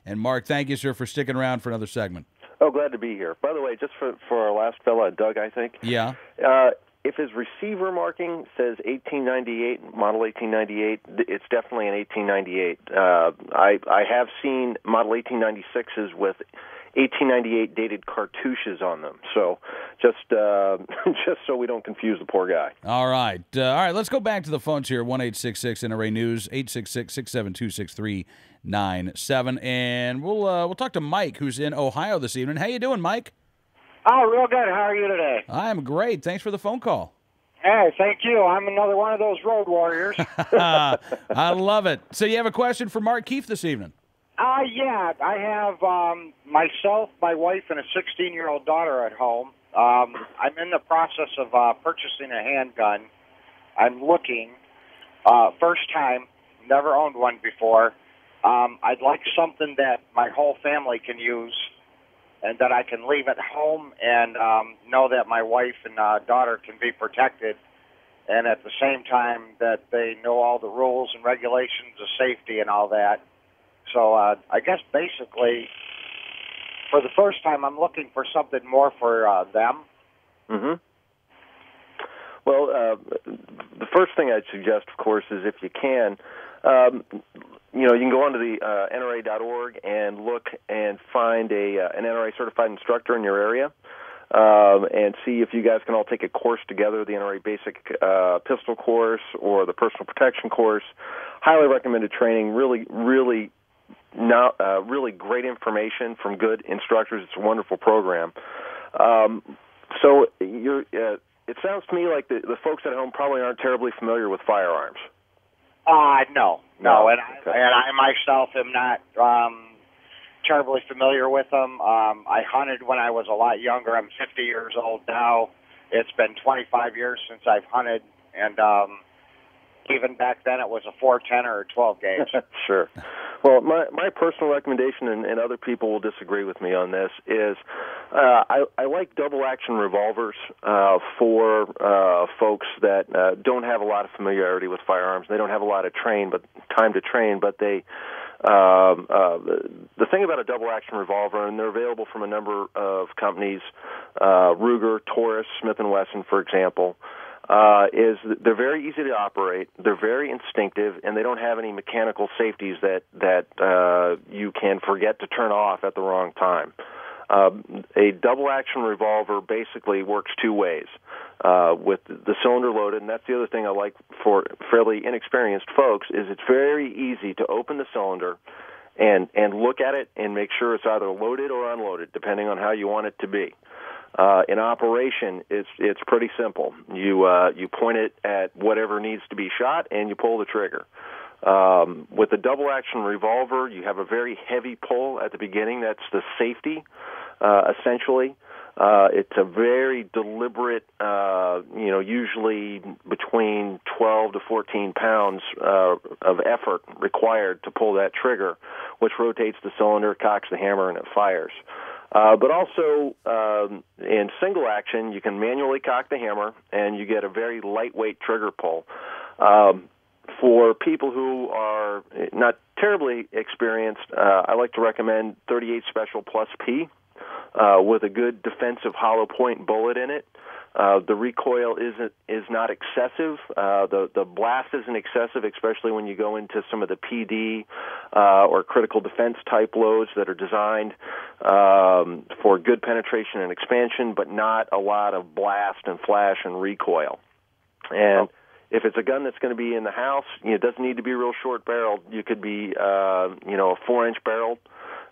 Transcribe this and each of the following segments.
And Mark, thank you, sir, for sticking around for another segment. Oh, glad to be here. By the way, just for our last fella, Doug, I think. Yeah. If his receiver marking says 1898, model 1898, it's definitely an 1898. I have seen model 1896s with 1898 dated cartouches on them. So just so we don't confuse the poor guy. All right. Let's go back to the phones here. 1-866-NRA News, 866-672-6397. And we'll talk to Mike, who's in Ohio this evening. How you doing, Mike? Oh, real good. How are you today? I'm great. Thanks for the phone call. Hey, thank you. I'm another one of those road warriors. I love it. So you have a question for Mark Keefe this evening? Yeah. I have myself, my wife, and a 16-year-old daughter at home. I'm in the process of purchasing a handgun. I'm looking. First time. Never owned one before. I'd like something that my whole family can use and that I can leave at home and know that my wife and daughter can be protected, and at the same time that they know all the rules and regulations of safety and all that. So I guess basically, for the first time, I'm looking for something more for them. Mm-hmm. Well, the first thing I'd suggest, of course, is if you can, you can go onto the NRA.org and look and find an NRA-certified instructor in your area and see if you guys can all take a course together, the NRA Basic Pistol course or the Personal Protection course. Highly recommended training, really great information from good instructors. It's a wonderful program. So it sounds to me like the folks at home probably aren't terribly familiar with firearms. No, and I myself am not terribly familiar with them. I hunted when I was a lot younger. I'm 50 years old now. It's been 25 years since I've hunted, and even back then it was a 410 or a 12 gauge. Sure. Well, my personal recommendation, and other people will disagree with me on this, is I like double-action revolvers for folks that don't have a lot of familiarity with firearms. They don't have a lot of time to train, but they the thing about a double-action revolver, and they're available from a number of companies, Ruger, Taurus, Smith & Wesson, for example, is they're very easy to operate, they're very instinctive, and they don't have any mechanical safeties that you can forget to turn off at the wrong time. A double-action revolver basically works two ways, with the cylinder loaded, and that's the other thing I like for fairly inexperienced folks, is it's very easy to open the cylinder and look at it and make sure it's either loaded or unloaded, depending on how you want it to be. In operation, it's pretty simple. You point it at whatever needs to be shot, and you pull the trigger. With a double-action revolver, you have a very heavy pull at the beginning. That's the safety, essentially. It's a very deliberate, usually between 12 to 14 pounds of effort required to pull that trigger, which rotates the cylinder, cocks the hammer, and it fires. But also, in single action, you can manually cock the hammer, and you get a very lightweight trigger pull. For people who are not terribly experienced, I like to recommend 38 Special Plus P with a good defensive hollow point bullet in it. The recoil is not excessive. The blast isn't excessive, especially when you go into some of the PD or critical defense type loads that are designed for good penetration and expansion, but not a lot of blast and flash and recoil. And if it's a gun that's going to be in the house, it doesn't need to be real short barreled. You could be, a 4-inch barreled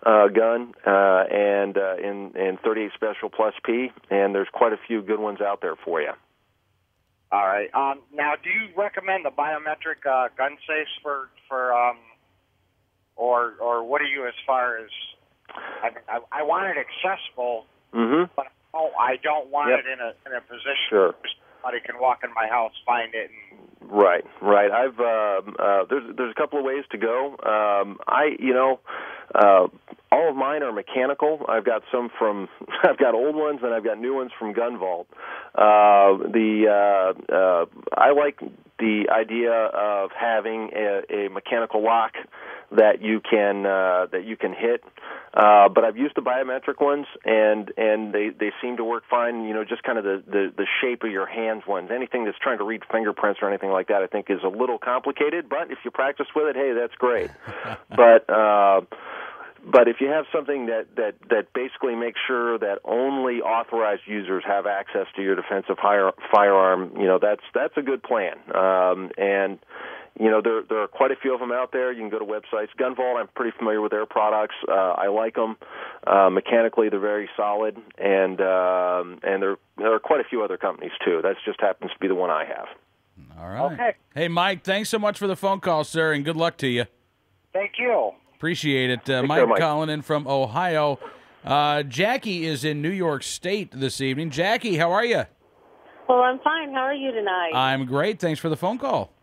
gun, and in 38 Special Plus P, and there's quite a few good ones out there for you. All right. Now, do you recommend the biometric gun safes for or what are you as far as? I want it accessible, but I don't want it in a position where somebody can walk in my house, find it, and Right. I've there's a couple of ways to go. All of mine are mechanical. I've got I've got old ones and I've got new ones from Gun Vault. I like the idea of having a mechanical lock that you can hit. But I've used the biometric ones, and they seem to work fine. You know, just kind of the shape of your hands ones. Anything that's trying to read fingerprints or anything like that, I think is a little complicated. But if you practice with it, hey, that's great. But if you have something that basically makes sure that only authorized users have access to your defensive firearm, you know, that's a good plan. And you know, there are quite a few of them out there. You can go to websites. Gun Vault, I'm pretty familiar with their products. I like them. Mechanically, they're very solid, and there are quite a few other companies too. That just happens to be the one I have. All right. Okay. Hey, Mike, thanks so much for the phone call, sir, and good luck to you. Thank you. Appreciate it. Take Mike care, Mike. calling in from Ohio. Jackie is in New York State this evening. Jackie, how are you? Well, I'm fine. How are you tonight? I'm great. Thanks for the phone call.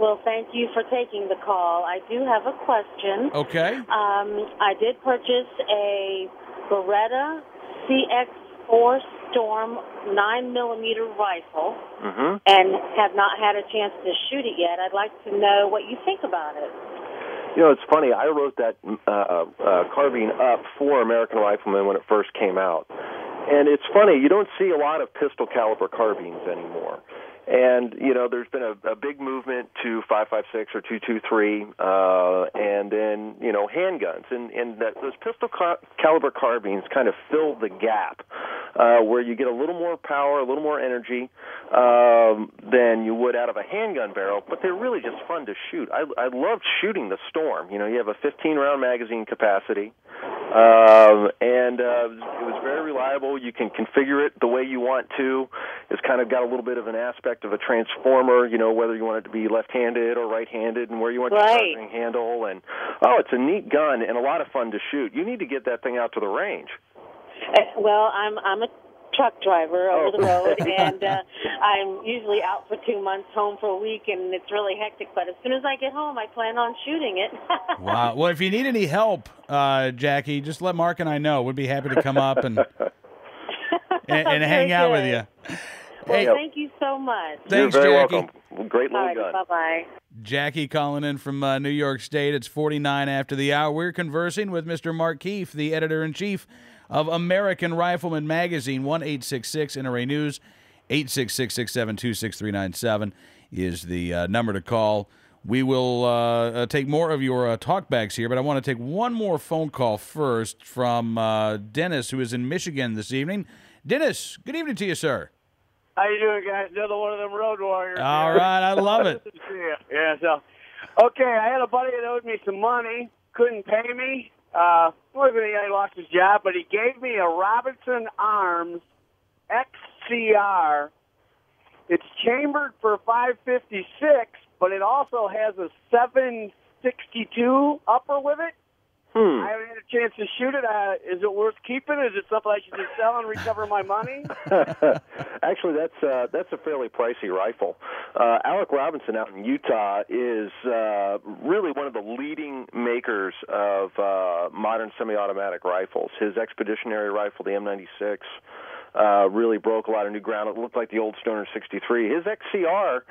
Well, thank you for taking the call. I do have a question. Okay. I did purchase a Beretta CX4 Storm 9mm rifle and have not had a chance to shoot it yet. I'd like to know what you think about it. You know, it's funny. I wrote that carbine up for American Rifleman when it first came out. And it's funny, you don't see a lot of pistol caliber carbines anymore. And, you know, there's been a big movement to 5.56 or 223, and then, you know, handguns. And those pistol caliber carbines kind of fill the gap where you get a little more power, a little more energy than you would out of a handgun barrel, but they're really just fun to shoot. I loved shooting the Storm. You know, you have a 15-round magazine capacity, and it was very reliable. You can configure it the way you want to. It's kind of got a little bit of an aspect of a transformer, you know, whether you want it to be left-handed or right-handed and where you want your charging handle. And, oh, it's a neat gun and a lot of fun to shoot. You need to get that thing out to the range. Well, I'm a truck driver over the road, and I'm usually out for 2 months, home for a week, and it's really hectic. But as soon as I get home, I plan on shooting it. Wow. Well, if you need any help, Jackie, just let Mark and I know. We'd be happy to come up and hang out with you. Well, thank you so much. Thanks, You're very Jackie. welcome. Great little gun. Bye-bye. Jackie calling in from New York State. It's 49 after the hour. We're conversing with Mr. Mark Keefe, the editor-in-chief of American Rifleman Magazine. 1-866-NRA News, 866-672-6397 is the number to call. We will take more of your talkbacks here, but I want to take one more phone call first from Dennis, who is in Michigan this evening. Dennis, good evening to you, sir. How you doing, guys? Another one of them road warriors. All right, I love it. Yeah, so, okay, I had a buddy that owed me some money, couldn't pay me. He lost his job, but he gave me a Robinson Arms XCR. It's chambered for 5.56, but it also has a 7.62 upper with it. I haven't had a chance to shoot it. Is it worth keeping? Is it something I should just sell and recover my money? Actually, that's a fairly pricey rifle. Alec Robinson out in Utah is really one of the leading makers of modern semi-automatic rifles. His expeditionary rifle, the M96, really broke a lot of new ground. It looked like the old Stoner 63. His XCR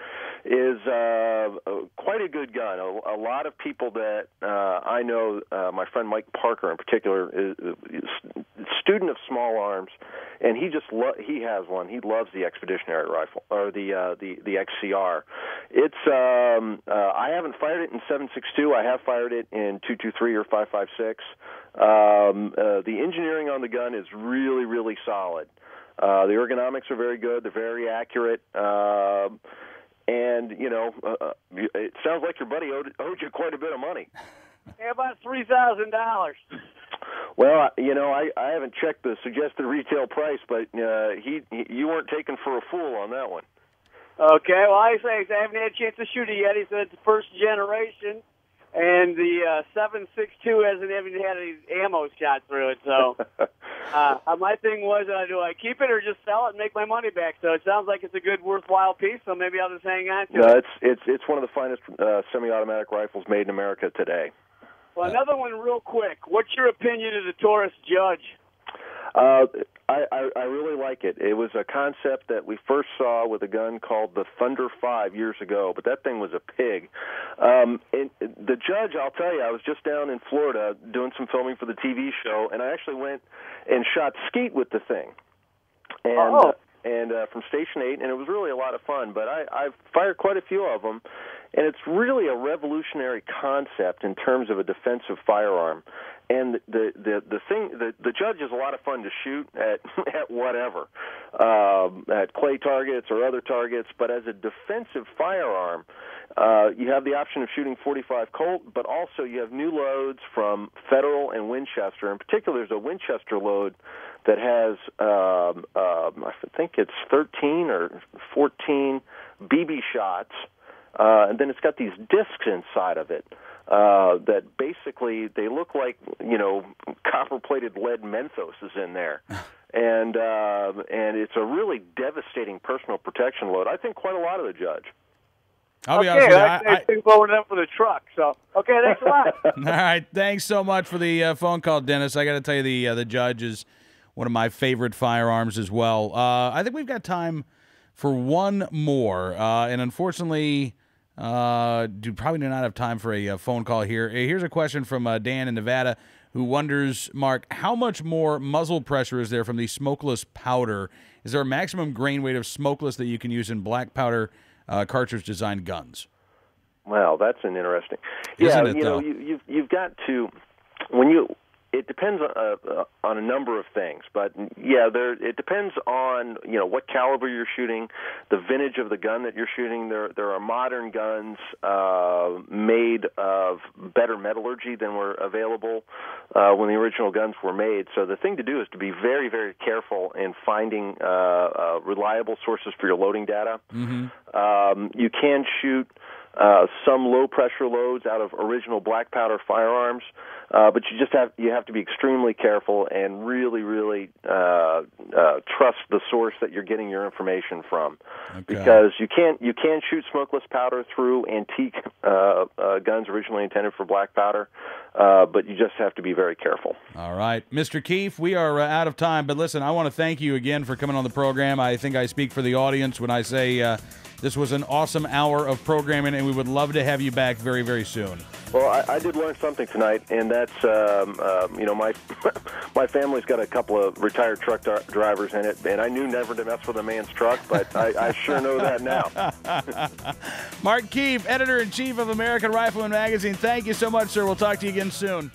is quite a good gun. A lot of people that I know, my friend Mike Parker in particular, is a student of small arms, and he has one. He loves the expeditionary rifle, or the XCR. It's I haven't fired it in 7.62. I have fired it in 223 or 5.56. The engineering on the gun is really, really solid. The ergonomics are very good. They're very accurate. And, you know, it sounds like your buddy owed you quite a bit of money. Yeah, about $3,000. Well, you know, I haven't checked the suggested retail price, but you weren't taken for a fool on that one. Okay, well, I haven't had a chance to shoot it yet. He said it's the first generation, and the 7.62 hasn't even had any ammo shot through it. So my thing was, do I keep it or just sell it and make my money back? So it sounds like it's a good, worthwhile piece, so maybe I'll just hang on to it. It's one of the finest semi-automatic rifles made in America today. Well, another one real quick. What's your opinion of the Taurus Judge? I really like it. It was a concept that we first saw with a gun called the Thunder 5 years ago, but that thing was a pig. And the judge, I'll tell you, I was just down in Florida doing some filming for the TV show, and I actually went and shot skeet with the thing. And from Station 8, and it was really a lot of fun. But I've fired quite a few of them, and it's really a revolutionary concept in terms of a defensive firearm. And the judge is a lot of fun to shoot at whatever, at clay targets or other targets. But as a defensive firearm, you have the option of shooting .45 Colt, but also you have new loads from Federal and Winchester. In particular, there's a Winchester load that has, I think it's 13 or 14 BB shots, and then it's got these discs inside of it that basically they look like, copper-plated lead Menthos is in there. And it's a really devastating personal protection load. I think quite a lot of the judge. I'll be honest with you. I think loaded up for the truck. So, okay, thanks a lot. All right, thanks so much for the phone call, Dennis. I got to tell you, the judge is one of my favorite firearms as well. I think we've got time for one more, and unfortunately, probably do not have time for a phone call here. Here's a question from Dan in Nevada, who wonders, Mark, how much more muzzle pressure is there from the smokeless powder? Is there a maximum grain weight of smokeless that you can use in black powder cartridge-designed guns? Well, that's an interesting. Isn't it, though? You've got to It depends on a number of things, but it depends on what caliber you're shooting, the vintage of the gun that you're shooting. There are modern guns made of better metallurgy than were available when the original guns were made. So the thing to do is to be very, very careful in finding reliable sources for your loading data. Mm-hmm. You can shoot some low-pressure loads out of original black powder firearms, but you have to be extremely careful and really, really trust the source that you're getting your information from, because you can shoot smokeless powder through antique guns originally intended for black powder, but you just have to be very careful. All right, Mr. Keefe, we are out of time, but listen, I want to thank you again for coming on the program. I think I speak for the audience when I say this was an awesome hour of programming, and we would love to have you back very, very soon. Well, I did learn something tonight, and that's, my family's got a couple of retired truck drivers in it, and I knew never to mess with a man's truck, but I sure know that now. Mark Keefe, editor-in-chief of American Rifleman magazine, thank you so much, sir. We'll talk to you again soon.